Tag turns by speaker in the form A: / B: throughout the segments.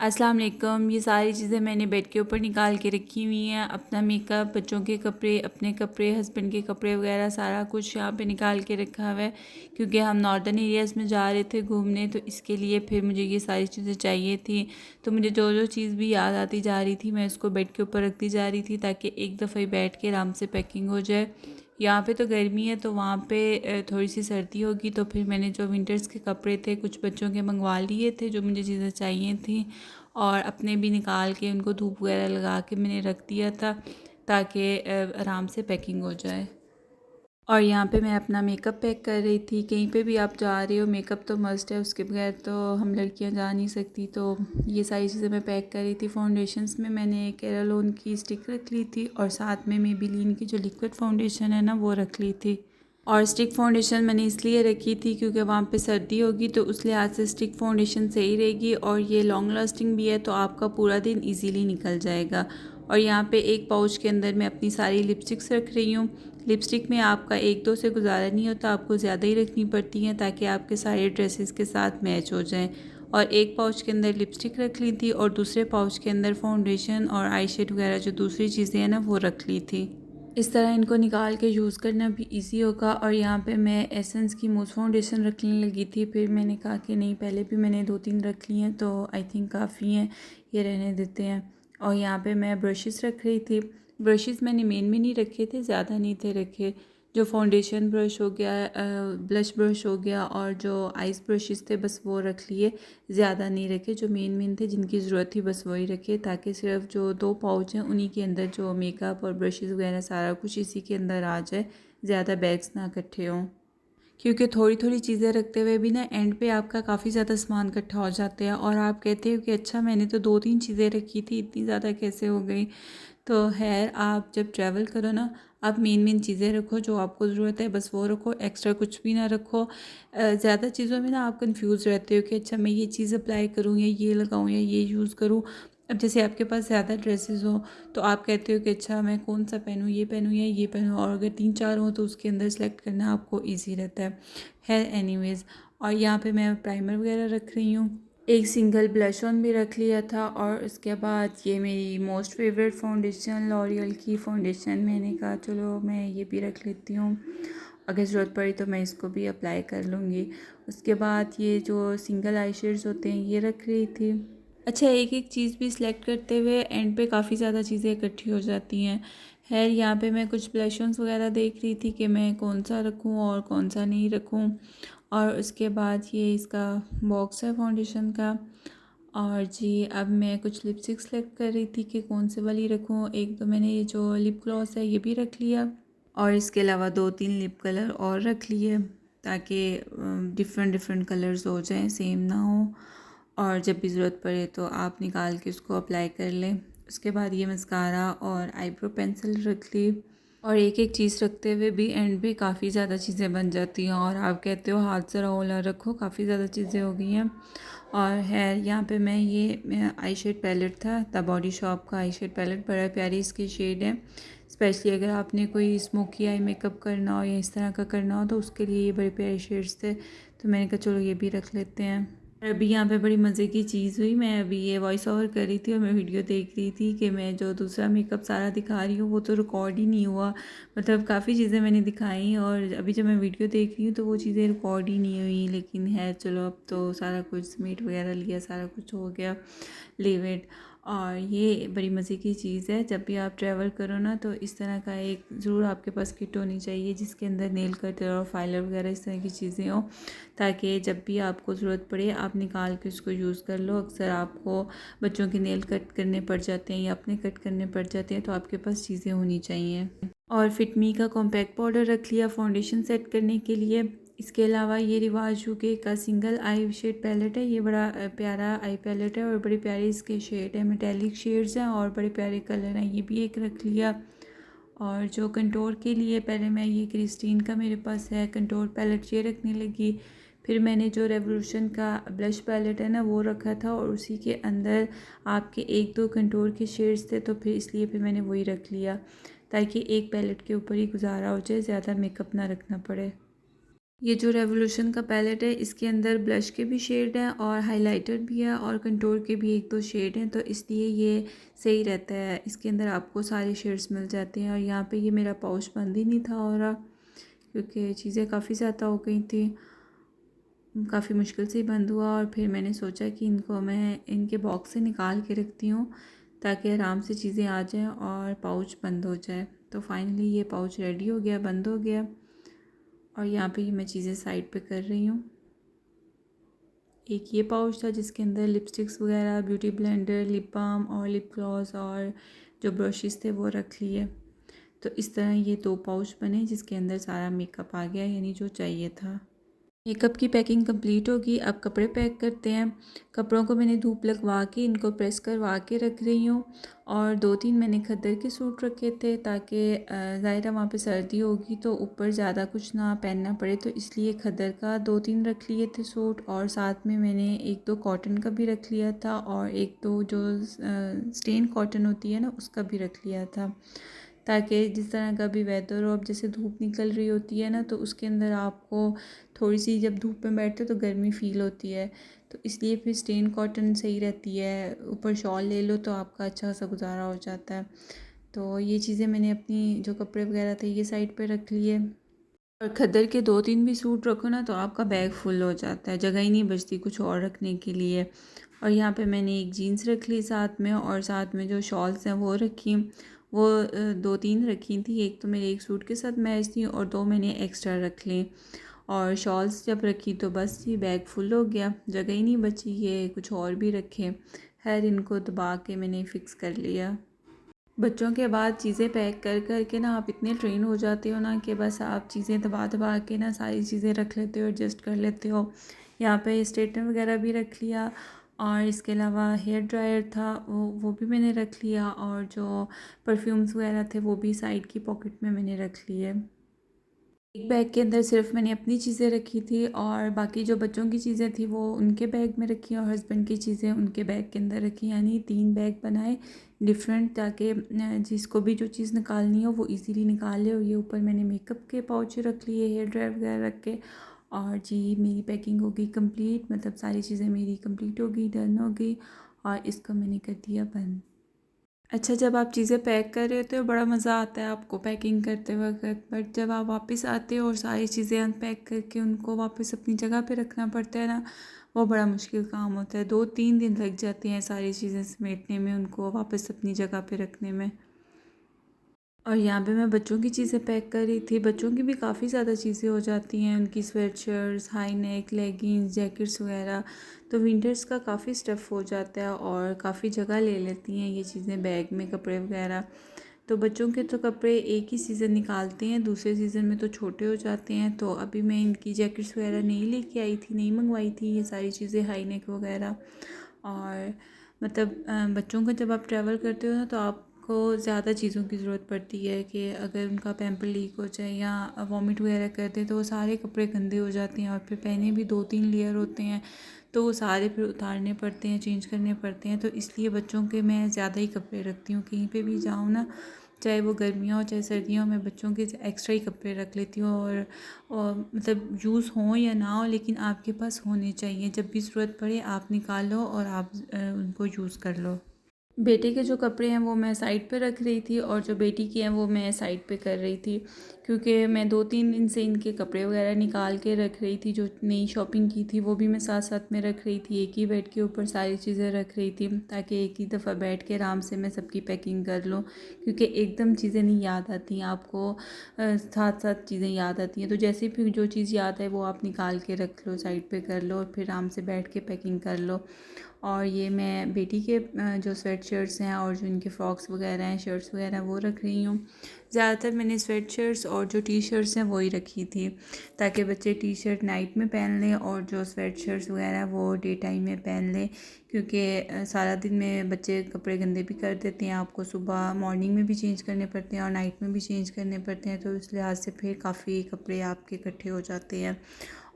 A: अस्सलाम वालेकुम। ये सारी चीज़ें मैंने बेड के ऊपर निकाल के रखी हुई हैं। अपना मेकअप, बच्चों के कपड़े, अपने कपड़े, हस्बैंड के कपड़े वगैरह सारा कुछ यहाँ पे निकाल के रखा हुआ है, क्योंकि हम नॉर्दर्न एरियाज़ में जा रहे थे घूमने, तो इसके लिए फिर मुझे ये सारी चीज़ें चाहिए थी। तो मुझे जो जो चीज़ भी याद आती जा रही थी मैं इसको बेड के ऊपर रखती जा रही थी, ताकि एक दफ़ा ही बैठ के आराम से पैकिंग हो जाए। यहाँ पे तो गर्मी है, तो वहाँ पे थोड़ी सी सर्दी होगी, तो फिर मैंने जो विंटर्स के कपड़े थे कुछ बच्चों के मंगवा लिए थे, जो मुझे चीज़ें चाहिए थी, और अपने भी निकाल के उनको धूप वगैरह लगा के मैंने रख दिया था, ताकि आराम से पैकिंग हो जाए। और यहाँ पे मैं अपना मेकअप पैक कर रही थी। कहीं पे भी आप जा रहे हो मेकअप तो मस्ट है, उसके बगैर तो हम लड़कियाँ जा नहीं सकती। तो ये सारी चीज़ें मैं पैक कर रही थी। फाउंडेशंस में मैंने कैरालोन की स्टिक रख ली थी, और साथ में मेबेलिन की जो लिक्विड फाउंडेशन है ना वो रख ली थी। और स्टिक फाउंडेशन मैंने इसलिए रखी थी क्योंकि वहाँ पे सर्दी होगी, तो उस लिहाज से स्टिक फाउंडेशन सही रहेगी, और ये लॉन्ग लास्टिंग भी है, तो आपका पूरा दिन इजीली निकल जाएगा। और यहाँ पे एक पाउच के अंदर मैं अपनी सारी लिपस्टिक्स रख रही हूँ। लिपस्टिक में आपका एक दो से गुजारा नहीं होता, आपको ज़्यादा ही रखनी पड़ती हैं, ताकि आपके सारे ड्रेसेस के साथ मैच हो जाएं। और एक पाउच के अंदर लिपस्टिक रख ली थी, और दूसरे पाउच के अंदर फाउंडेशन और आई शेड वगैरह जो दूसरी चीज़ें हैं ना वो रख ली थी। इस तरह इनको निकाल के यूज़ करना भी इजी होगा। और यहाँ पे मैं एसेंस की मूज़ फाउंडेशन रखने लगी थी, फिर मैंने कहा कि नहीं, पहले भी मैंने 2-3 रख ली हैं, तो आई थिंक काफ़ी हैं, ये रहने देते हैं। और यहाँ पे मैं ब्रशेस रख रही थी। ब्रशेस मैंने मेन में नहीं रखे थे, ज़्यादा नहीं थे रखे। जो फाउंडेशन ब्रश हो गया, ब्लश ब्रश हो गया, और जो आइस ब्रशेस थे बस वो रख लिए, ज़्यादा नहीं रखे। जो मेन थे जिनकी ज़रूरत थी बस वही रखे, ताकि सिर्फ जो 2 पाउच हैं उन्हीं के अंदर जो मेकअप और ब्रशेस वगैरह सारा कुछ इसी के अंदर आ जाए, ज़्यादा बैग्स ना इकट्ठे हों। क्योंकि थोड़ी थोड़ी चीज़ें रखते हुए भी ना एंड पे आपका काफ़ी ज़्यादा सामान इकट्ठा हो जाते हैं, और आप कहते हो कि अच्छा मैंने तो 2-3 चीज़ें रखी थी, इतनी ज़्यादा कैसे हो गई। तो खैर, आप जब ट्रैवल करो ना, आप मेन चीज़ें रखो, जो आपको ज़रूरत है बस वो रखो, एक्स्ट्रा कुछ भी ना रखो। ज़्यादा चीज़ों में ना आप कंफ्यूज रहते हो कि अच्छा मैं ये चीज़ अप्लाई करूँ या ये लगाऊँ या ये यूज़ करूँ। अब जैसे आपके पास ज़्यादा ड्रेसेस हो, तो आप कहते हो कि अच्छा मैं कौन सा पहनूँ, ये पहनूँ या ये पहनूँ, और अगर 3-4 हो तो उसके अंदर सेलेक्ट करना आपको ईजी रहता है। खैर एनीवेज़, और यहाँ पे मैं प्राइमर वगैरह रख रही हूँ। एक सिंगल ब्लश ऑन भी रख लिया था, और उसके बाद ये मेरी मोस्ट फेवरेट फाउंडेशन लॉरियल की फाउंडेशन, मैंने कहा चलो मैं ये भी रख लेती हूँ, अगर ज़रूरत पड़ी तो मैं इसको भी अप्लाई कर लूँगी। उसके बाद ये जो सिंगल आई शेड्स होते हैं ये रख रही थी। अच्छा, एक एक चीज़ भी सिलेक्ट करते हुए एंड पे काफ़ी ज़्यादा चीज़ें इकट्ठी हो जाती हैं। खैर, यहाँ पे मैं कुछ ब्लशन्स वगैरह देख रही थी कि मैं कौन सा रखूँ और कौन सा नहीं रखूँ। और उसके बाद ये इसका बॉक्स है फाउंडेशन का। और जी, अब मैं कुछ लिपस्टिक सेलेक्ट कर रही थी कि कौन से वाली रखूँ। एक तो मैंने ये जो लिप ग्लॉस है ये भी रख लिया, और इसके अलावा 2-3 लिप कलर और रख लिए, ताकि डिफरेंट डिफरेंट कलर्स हो जाएं, सेम ना हो, और जब भी ज़रूरत पड़े तो आप निकाल के उसको अप्लाई कर लें। उसके बाद ये मस्कारा और आईब्रो पेंसिल रख ली। और एक एक चीज़ रखते हुए भी एंड पे काफ़ी ज़्यादा चीज़ें बन जाती हैं, और आप कहते हो हाथ ज़रा ओला रखो, काफ़ी ज़्यादा चीज़ें हो गई हैं। और खैर, यहाँ पे मैं ये आई शेड पैलेट था, द बॉडी शॉप का आई शेड पैलेट, बड़ा प्यारी इसकी शेड है। स्पेशली अगर आपने कोई स्मोकी आई मेकअप करना हो या इस तरह का करना हो, तो उसके लिए ये बड़े प्यारे शेड्स थे, तो मैंने कहा चलो ये भी रख लेते हैं। अभी यहाँ पे बड़ी मज़े की चीज़ हुई, मैं अभी ये वॉइस ओवर कर रही थी और मैं वीडियो देख रही थी कि मैं जो दूसरा मेकअप सारा दिखा रही हूँ वो तो रिकॉर्ड ही नहीं हुआ। मतलब काफ़ी चीज़ें मैंने दिखाई, और अभी जब मैं वीडियो देख रही हूँ तो वो चीज़ें रिकॉर्ड ही नहीं हुई। लेकिन है, चलो अब तो सारा कुछ समेट वगैरह लिया, सारा कुछ हो गया, लीव इट। और ये बड़ी मज़े की चीज़ है, जब भी आप ट्रैवल करो ना तो इस तरह का एक ज़रूर आपके पास किट होनी चाहिए, जिसके अंदर नेल कटर और फाइलर वगैरह इस तरह की चीज़ें हो, ताकि जब भी आपको ज़रूरत पड़े आप निकाल के उसको यूज़ कर लो। अक्सर आपको बच्चों के नेल कट करने पड़ जाते हैं या अपने कट करने पड़ जाते हैं, तो आपके पास चीज़ें होनी चाहिए। और फिटमी का कॉम्पैक्ट पाउडर रख लिया फाउंडेशन सेट करने के लिए। इसके अलावा ये रिवाज यूके का सिंगल आई शेड पैलेट है, ये बड़ा प्यारा आई पैलेट है, और बड़ी प्यारी इसके शेड है, मेटेलिक शेड्स हैं और बड़े प्यारे कलर हैं, ये भी एक रख लिया। और जो कंटोर के लिए पहले मैं ये क्रिस्टीन का मेरे पास है कंटोर पैलेट, ये रखने लगी। फिर मैंने जो रेवोल्यूशन का ब्लश पैलेट है ना वो रखा था, और उसी के अंदर आपके 1-2 कंटोर के शेड्स थे, तो फिर इसलिए फिर मैंने वही रख लिया, ताकि एक पैलेट के ऊपर ही गुजारा हो जाए, ज़्यादा मेकअप ना रखना पड़े। ये जो रेवोल्यूशन का पैलेट है इसके अंदर ब्लश के भी शेड हैं और हाइलाइटर भी है और कंटूर के भी एक दो शेड हैं, तो इसलिए ये सही रहता है। इसके अंदर आपको सारे शेड्स मिल जाते हैं। और यहाँ पे ये मेरा पाउच बंद ही नहीं था हो रहा क्योंकि चीज़ें काफ़ी ज़्यादा हो गई थी, काफ़ी मुश्किल से ही बंद हुआ। और फिर मैंने सोचा कि इनको मैं इनके बॉक्स से निकाल के रखती हूँ ताकि आराम से चीज़ें आ जाएँ और पाउच बंद हो जाए। तो फाइनली ये पाउच रेडी हो गया, बंद हो गया। और यहाँ पे ये मैं चीज़ें साइड पे कर रही हूँ। एक ये पाउच था जिसके अंदर लिपस्टिक्स वगैरह, ब्यूटी ब्लेंडर, लिप बाम और लिप ग्लॉस और जो ब्रशेस थे वो रख लिए। तो इस तरह ये 2 पाउच बने जिसके अंदर सारा मेकअप आ गया, यानी जो चाहिए था। मेकअप की पैकिंग कंप्लीट होगी, अब कपड़े पैक करते हैं। कपड़ों को मैंने धूप लगवा के इनको प्रेस करवा के रख रही हूँ। और 2-3 मैंने खद्दर के सूट रखे थे ताकि ज़ाहिर है वहाँ पे सर्दी होगी तो ऊपर ज़्यादा कुछ ना पहनना पड़े, तो इसलिए खद्दर का 2-3 रख लिए थे सूट। और साथ में मैंने 1-2 कॉटन का भी रख लिया था और 1-2 जो स्टेन कॉटन होती है ना उसका भी रख लिया था, ताकि जिस तरह का भी वेदर हो, अब जैसे धूप निकल रही होती है ना तो उसके अंदर आपको थोड़ी सी जब धूप में बैठते हो तो गर्मी फ़ील होती है, तो इसलिए फिर स्टेन कॉटन सही रहती है। ऊपर शॉल ले लो तो आपका अच्छा सा गुजारा हो जाता है। तो ये चीज़ें मैंने अपनी जो कपड़े वगैरह थे ये साइड पे रख लिए। और खद्दर के 2-3 भी सूट रखो ना तो आपका बैग फुल हो जाता है, जगह ही नहीं बचती कुछ और रखने के लिए। और यहाँ पे मैंने एक जीन्स रख ली साथ में, और साथ में जो शॉल्स हैं वो रखी। वो 2-3 रखी थी, एक तो मेरे एक सूट के साथ मैच थी और 2 मैंने एक्स्ट्रा रख ली। और शॉल्स जब रखी तो बस ये बैग फुल हो गया, जगह ही नहीं बची ये कुछ और भी रखे। खैर इनको दबा के मैंने फ़िक्स कर लिया। बच्चों के बाद चीज़ें पैक कर कर के ना आप इतने ट्रेन हो जाते हो ना कि बस आप चीज़ें दबा दबा के ना सारी चीज़ें रख लेते हो, एडजस्ट कर लेते हो। यहाँ पे स्ट्रेटनर वगैरह भी रख लिया और इसके अलावा हेयर ड्रायर था वो भी मैंने रख लिया, और जो परफ्यूम्स वगैरह थे वो भी साइड की पॉकेट में मैंने रख लिए। एक बैग के अंदर सिर्फ मैंने अपनी चीज़ें रखी थी और बाकी जो बच्चों की चीज़ें थी वो उनके बैग में रखी और हस्बैंड की चीज़ें उनके बैग के अंदर रखी, यानी 3 बैग बनाए डिफरेंट, ताकि जिसको भी जो चीज़ निकालनी हो वो इजीली निकाल ले। और ये ऊपर मैंने मेकअप के पाउच रख लिए, हेयर ड्रायर वगैरह रख के। और जी मेरी पैकिंग हो गई कंप्लीट, मतलब सारी चीज़ें मेरी कंप्लीट हो गई, डन हो गई, और इसको मैंने कर दिया बंद। अच्छा, जब आप चीज़ें पैक कर रहे होते हो बड़ा मज़ा आता है आपको पैकिंग करते वक़्त, बट जब आप वापस आते हो और सारी चीज़ें अनपैक करके उनको वापस अपनी जगह पे रखना पड़ता है ना, वो बड़ा मुश्किल काम होता है। 2-3 दिन लग जाते हैं सारी चीज़ें समेटने में, उनको वापस अपनी जगह पे रखने में। और यहाँ पे मैं बच्चों की चीज़ें पैक कर रही थी। बच्चों की भी काफ़ी ज़्यादा चीज़ें हो जाती हैं, उनकी sweatshirts, high neck, leggings, jackets वगैरह। तो विंटर्स का काफ़ी स्टफ़ हो जाता है और काफ़ी जगह ले लेती हैं ये चीज़ें बैग में, कपड़े वगैरह। तो बच्चों के तो कपड़े एक ही सीज़न निकालते हैं, दूसरे सीज़न में तो छोटे हो जाते हैं। तो अभी मैं इनकी जैकेट्स वगैरह नहीं लेके आई थी, नहीं मंगवाई थी ये सारी चीज़ें, हाई नेक वगैरह। और मतलब बच्चों का जब आप ट्रैवल करते हो ना तो आपको ज़्यादा चीज़ों की ज़रूरत पड़ती है कि अगर उनका पैम्पर लीक हो जाए या वॉमिट वगैरह करते तो वो सारे कपड़े गंदे हो जाते हैं और फिर पहने भी 2-3 लेयर होते हैं, तो वो सारे फिर उतारने पड़ते हैं, चेंज करने पड़ते हैं। तो इसलिए बच्चों के मैं ज़्यादा ही कपड़े रखती हूँ, कहीं पे भी जाऊँ ना, चाहे वो गर्मियाँ हो चाहे सर्दियाँ हो, मैं बच्चों के एक्स्ट्रा ही कपड़े रख लेती हूँ। और मतलब यूज़ हों या ना हो लेकिन आपके पास होने चाहिए, जब भी ज़रूरत पड़े आप निकाल लो और आप उनको यूज़ कर लो। बेटे के जो कपड़े हैं वो मैं साइड पे रख रही थी और जो बेटी के हैं वो मैं साइड पे कर रही थी, क्योंकि मैं 2-3 दिन से इनके कपड़े वगैरह निकाल के रख रही थी। जो नई शॉपिंग की थी वो भी मैं साथ साथ में रख रही थी, एक ही बेड के ऊपर सारी चीज़ें रख रही थी ताकि एक ही दफ़ा बैठ के आराम से मैं सबकी पैकिंग कर लूँ, क्योंकि एकदम चीज़ें नहीं याद आती, आपको साथ साथ चीज़ें याद आती हैं। तो जैसे भी जो चीज़ याद है वो आप निकाल के रख लो, साइड पे कर लो और फिर आराम से बैठ के पैकिंग कर लो। और ये मैं बेटी के जो स्वेट शर्ट्स हैं और जो इनके फ्रॉक्स वगैरह हैं, शर्ट्स वगैरह वो रख रही हूँ। ज़्यादातर मैंने स्वेट शर्ट्स और जो टी शर्ट्स हैं वही रखी थी, ताकि बच्चे टी शर्ट नाइट में पहन लें और जो स्वेट शर्ट्स वगैरह वो डे टाइम में पहन लें, क्योंकि सारा दिन में बच्चे कपड़े गंदे भी कर देते हैं, आपको सुबह मॉर्निंग में भी चेंज करने पड़ते हैं और नाइट में भी चेंज करने पड़ते हैं। तो इस लिहाज से फिर काफ़ी कपड़े आपके इकट्ठे हो जाते हैं।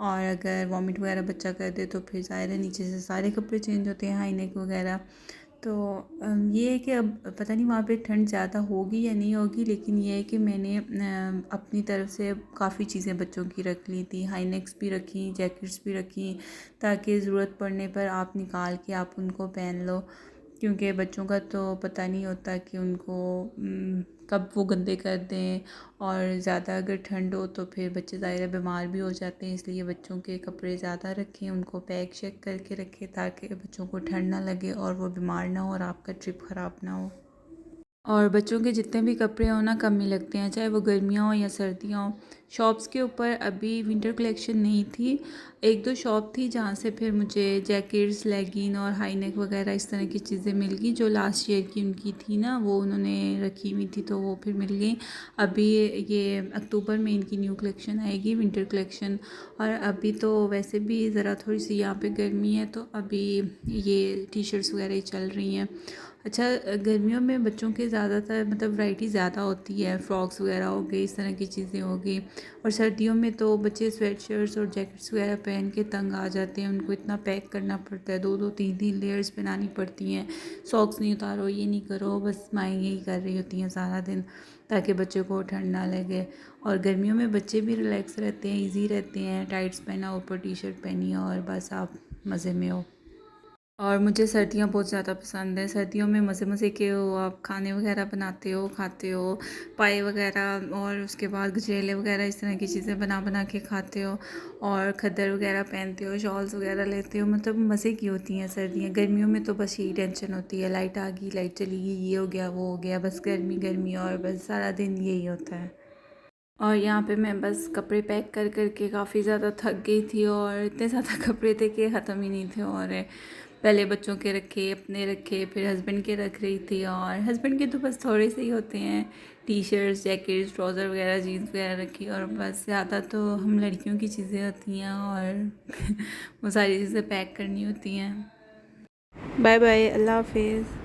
A: और अगर वॉमिट वगैरह बच्चा कर दे तो फिर ज़ाहिर है नीचे से सारे कपड़े चेंज होते हैं, हाई नेक वगैरह। तो ये है कि अब पता नहीं वहाँ पे ठंड ज़्यादा होगी या नहीं होगी, लेकिन ये है कि मैंने अपनी तरफ से काफ़ी चीज़ें बच्चों की रख ली थी। हाई नेक्स भी रखी, जैकेट्स भी रखी, ताकि ज़रूरत पड़ने पर आप निकाल के आप उनको पहन लो, क्योंकि बच्चों का तो पता नहीं होता कि उनको कब वो गंदे कर दें, और ज़्यादा अगर ठंड हो तो फिर बच्चे ज़ाहिर है बीमार भी हो जाते हैं। इसलिए बच्चों के कपड़े ज़्यादा रखें, उनको पैक शैक करके रखें, ताकि बच्चों को ठंड ना लगे और वो बीमार ना हो और आपका ट्रिप ख़राब ना हो। और बच्चों के जितने भी कपड़े हों ना कम ही लगते हैं, चाहे वो गर्मियाँ हों या सर्दियाँ हों। शॉप्स के ऊपर अभी विंटर कलेक्शन नहीं थी। एक दो शॉप थी जहाँ से फिर मुझे जैकेट्स, लेगिन और हाई नेक वगैरह इस तरह की चीज़ें मिल गई, जो लास्ट ईयर की उनकी थी ना, वो उन्होंने रखी हुई थी, तो वो फिर मिल गई। अभी ये अक्टूबर में इनकी न्यू कलेक्शन आएगी, विंटर कलेक्शन। और अभी तो वैसे भी ज़रा थोड़ी सी यहाँ पे गर्मी है, तो अभी ये टी शर्ट्स वगैरह ही चल रही हैं। अच्छा, गर्मियों में बच्चों के ज़्यादातर मतलब वैरायटी ज़्यादा होती है, फ्रॉक्स वगैरह हो गई, इस तरह की चीज़ें हो गई। और सर्दियों में तो बच्चे स्वेट शर्ट्स और जैकेट्स वगैरह पहन के तंग आ जाते हैं, उनको इतना पैक करना पड़ता है, 2-2 3-3 लेयर्स पहनानी पड़ती हैं। सॉक्स नहीं उतारो, ये नहीं करो, बस माएँ यही कर रही होती हैं सारा दिन, ताकि बच्चों को ठंड ना लगे। और गर्मियों में बच्चे भी रिलैक्स रहते हैं, ईज़ी रहते हैं, टाइट्स पहना, ऊपर टी शर्ट पहनी और बस आप मज़े में हो। और मुझे सर्दियाँ बहुत ज़्यादा पसंद है। सर्दियों में मज़े मज़े के वो आप खाने वगैरह बनाते हो, खाते हो, पाए वगैरह, और उसके बाद गजरेले वगैरह इस तरह की चीज़ें बना बना के खाते हो, और खद्दर वगैरह पहनते हो, शॉल्स वगैरह लेते हो, मतलब मज़े की होती हैं सर्दियाँ। गर्मियों में तो बस यही टेंशन होती है, लाइट आ गई, लाइट चली गई, ये हो गया, वो हो गया, बस गर्मी गर्मी, और बस सारा दिन यही होता है। और यहाँ पे मैं बस कपड़े पैक कर कर के काफ़ी ज़्यादा थक गई थी, और इतने ज़्यादा कपड़े थे कि ख़त्म ही नहीं थे। और पहले बच्चों के रखे, अपने रखे, फिर हस्बैंड के रख रही थी, और हस्बैंड के तो बस थोड़े से ही होते हैं, टी शर्ट्स, जैकेट्स, ट्राउज़र वगैरह, जीन्स वगैरह रखी, और बस ज़्यादा तो हम लड़कियों की चीज़ें होती हैं, और वो सारी चीज़ें पैक करनी होती हैं। बाय बाय, अल्लाह हाफिज़।